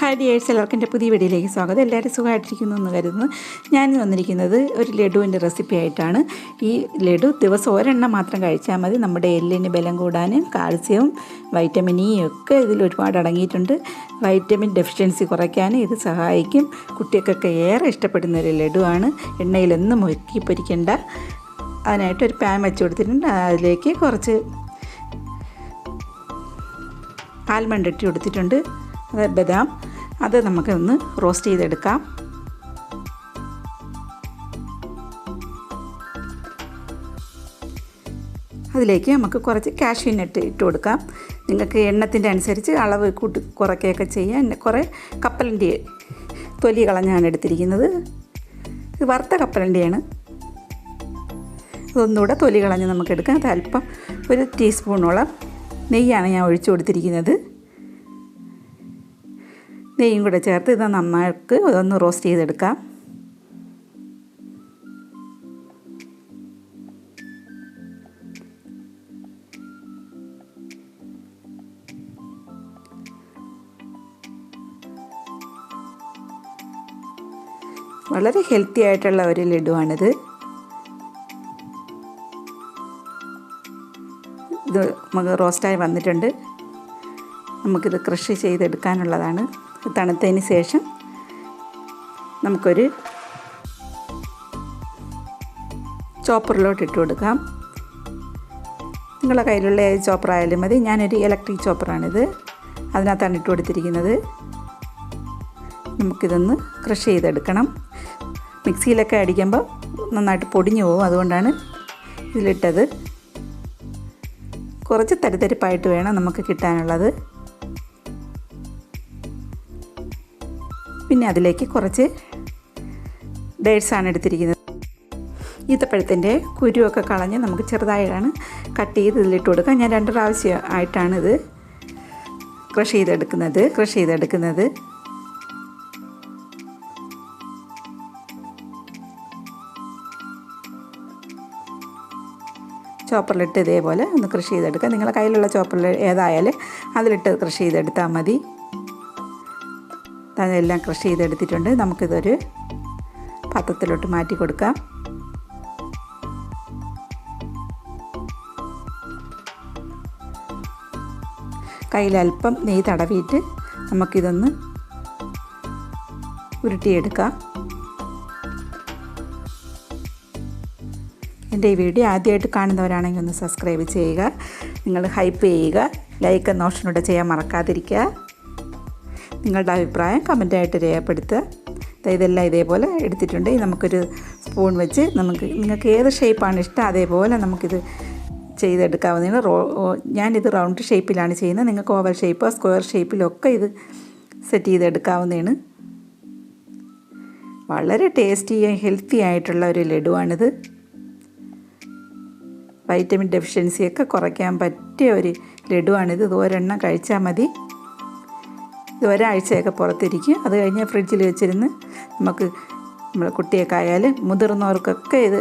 Hi dears, എല്ലാവർക്കും എൻ്റെ പുതിയ വീഡിയോയിലേക്ക് സ്വാഗതം. എല്ലാവരും സുഖമായിട്ടിരിക്കുന്നു എന്ന് കരുതുന്നു. ഞാൻ വന്നിരിക്കുന്നത് ഒരു ലഡുവിൻ്റെ റെസിപ്പി ആയിട്ടാണ്. ഈ ലഡു ദിവസം ഒരെണ്ണം മാത്രം കഴിച്ചാൽ മതി. നമ്മുടെ എല്ലിന് ബലം കൂടാനും കാൽസ്യവും വൈറ്റമിൻ ഇ ഒക്കെ ഇതിൽ ഒരുപാട് അടങ്ങിയിട്ടുണ്ട്. വൈറ്റമിൻ ഡെഫിഷ്യൻസി കുറയ്ക്കാനും ഇത് സഹായിക്കും. കുട്ടികൾക്കൊക്കെ ഏറെ ഇഷ്ടപ്പെടുന്ന ഒരു ലഡുവാണ്. എണ്ണയിലൊന്നും മുക്കി പൊരിക്കേണ്ട. അതിനായിട്ടൊരു പാൻ വെച്ച് കൊടുത്തിട്ടുണ്ട്. അതിലേക്ക് കുറച്ച് ആൽമണ്ട് ഇട്ട് കൊടുത്തിട്ടുണ്ട്. അത് ബദാം, അത് നമുക്കൊന്ന് റോസ്റ്റ് ചെയ്തെടുക്കാം. അതിലേക്ക് നമുക്ക് കുറച്ച് കാഷ്യൂ നട്ട് ഇട്ട് കൊടുക്കാം. നിങ്ങൾക്ക് എണ്ണത്തിൻ്റെ അനുസരിച്ച് അളവ് കൂട്ടി കുറയ്ക്കുകയൊക്കെ ചെയ്യാം. കുറേ കപ്പലണ്ടി തൊലി കളഞ്ഞാണ് എടുത്തിരിക്കുന്നത്. ഇത് വറുത്ത കപ്പലണ്ടിയാണ്. അതൊന്നുകൂടെ തൊലി കളഞ്ഞ് നമുക്കെടുക്കാം. അത് അല്പം ഒരു ടീസ്പൂണോളം നെയ്യാണ് ഞാൻ ഒഴിച്ചു കൊടുത്തിരിക്കുന്നത്. നെയ്യും കൂടെ ചേർത്ത് ഇത് നന്നായിട്ട് ഒന്ന് റോസ്റ്റ് ചെയ്തെടുക്കാം. വളരെ ഹെൽത്തി ആയിട്ടുള്ള ഒരു ലഡുവാണിത്. ഇത് നമുക്ക് റോസ്റ്റായി വന്നിട്ടുണ്ട്. നമുക്കിത് ക്രഷ് ചെയ്തെടുക്കാനുള്ളതാണ്. തണുത്തതിന് ശേഷം നമുക്കൊരു ചോപ്പറിലോട്ട് ഇട്ട് കൊടുക്കാം. നിങ്ങളുടെ കയ്യിലുള്ള ഏത് ചോപ്പറായാലും മതി. ഞാനൊരു ഇലക്ട്രിക് ചോപ്പറാണിത്. അതിനകത്താണ് ഇട്ട് കൊടുത്തിരിക്കുന്നത്. നമുക്കിതൊന്ന് ക്രഷ് ചെയ്തെടുക്കണം. മിക്സിയിലൊക്കെ അടിക്കുമ്പോൾ നന്നായിട്ട് പൊടിഞ്ഞു പോകും. അതുകൊണ്ടാണ് ഇതിലിട്ടത്. കുറച്ച് തരിതരിപ്പായിട്ട് വേണം നമുക്ക് കിട്ടാനുള്ളത്. പിന്നെ അതിലേക്ക് കുറച്ച് ഡേറ്റ്സാണ് എടുത്തിരിക്കുന്നത്. ഈത്തപ്പഴത്തിൻ്റെ കുരുവൊക്കെ കളഞ്ഞ് നമുക്ക് ചെറുതായിട്ടാണ് കട്ട് ചെയ്ത് ഇതിലിട്ട് കൊടുക്കാം. ഞാൻ 2 പ്രാവശ്യം ആയിട്ടാണ് ഇത് ക്രഷ് ചെയ്തെടുക്കുന്നത്. ചോപ്പറിലിട്ട് ഇതേപോലെ ഒന്ന് ക്രഷ് ചെയ്തെടുക്കാം. നിങ്ങളുടെ കയ്യിലുള്ള ചോപ്പറിൽ ഏതായാലും അതിലിട്ട് ക്രഷ് ചെയ്തെടുത്താൽ മതി. അതെല്ലാം ക്രഷ് ചെയ്തെടുത്തിട്ടുണ്ട്. നമുക്കിതൊരു പാത്രത്തിലോട്ട് മാറ്റി കൊടുക്കാം. കയ്യിലൽപ്പം നെയ്യ് തടവിയിട്ട് നമുക്കിതൊന്ന് ഉരുട്ടിയെടുക്കാം. എൻ്റെ ഈ വീഡിയോ ആദ്യമായിട്ട് കാണുന്നവരാണെങ്കിൽ ഒന്ന് സബ്സ്ക്രൈബ് ചെയ്യുക. നിങ്ങൾ ഹൈപ്പ് ചെയ്യുക. ലൈക്ക് എന്ന ഓപ്ഷനോടെ ചെയ്യാൻ മറക്കാതിരിക്കുക. നിങ്ങളുടെ അഭിപ്രായം കമൻറ്റായിട്ട് രേഖപ്പെടുത്തുക. ഇതെല്ലാം ഇതേപോലെ എടുത്തിട്ടുണ്ട്. നമുക്കൊരു സ്പൂൺ വെച്ച് നിങ്ങൾക്ക് ഏത് ഷേപ്പാണ് ഇഷ്ടം അതേപോലെ നമുക്കിത് ചെയ്തെടുക്കാവുന്നതാണ്. ഞാനിത് റൗണ്ട് ഷേപ്പിലാണ് ചെയ്യുന്നത്. നിങ്ങൾക്ക് ഓവൽ ഷേപ്പോ സ്ക്വയർ ഷേപ്പിലൊക്കെ ഇത് സെറ്റ് ചെയ്തെടുക്കാവുന്നതാണ്. വളരെ ടേസ്റ്റിയും ഹെൽത്തി ആയിട്ടുള്ള ഒരു ലഡുവാണിത്. വൈറ്റമിൻ ഡെഫിഷ്യൻസിയൊക്കെ കുറയ്ക്കാൻ പറ്റിയ ഒരു ലഡുവാണിത്. ഇത് ഒരെണ്ണം കഴിച്ചാൽ മതി. ഇത് ഒരാഴ്ചയൊക്കെ പുറത്തിരിക്കും. അത് കഴിഞ്ഞ് ഫ്രിഡ്ജിൽ വെച്ചിരുന്ന് നമുക്ക് നമ്മൾ കുട്ടിയൊക്കെയായാലും മുതിർന്നവർക്കൊക്കെ ഇത്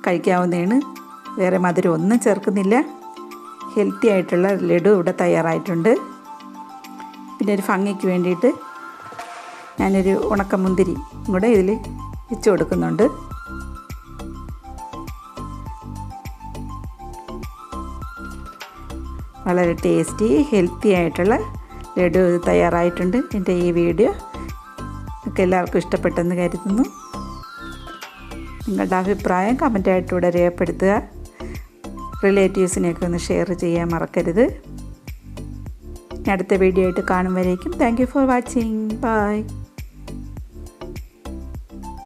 കഴിക്കാവുന്നതാണ്. വേറെ മധുരം ഒന്നും ചേർക്കുന്നില്ല. ഹെൽത്തി ആയിട്ടുള്ള ലഡു ഇവിടെ തയ്യാറായിട്ടുണ്ട്. പിന്നെ ഒരു ഭംഗിക്ക് വേണ്ടിയിട്ട് ഞാനൊരു ഉണക്കമുന്തിരി കൂടെ ഇതിൽ വെച്ച് കൊടുക്കുന്നുണ്ട്. വളരെ ടേസ്റ്റി ഹെൽത്തി ആയിട്ടുള്ള ലഡു തയ്യാറായിട്ടുണ്ട്. എൻ്റെ ഈ വീഡിയോ ഒക്കെ എല്ലാവർക്കും ഇഷ്ടപ്പെട്ടെന്ന് കരുതുന്നു. നിങ്ങളുടെ അഭിപ്രായം കമൻറ്റായിട്ടൂടെ രേഖപ്പെടുത്തുക. റിലേറ്റീവ്സിനെയൊക്കെ ഒന്ന് ഷെയർ ചെയ്യാൻ മറക്കരുത്. അടുത്ത വീഡിയോ ആയിട്ട് കാണും വരേക്കും thank you for watching. By.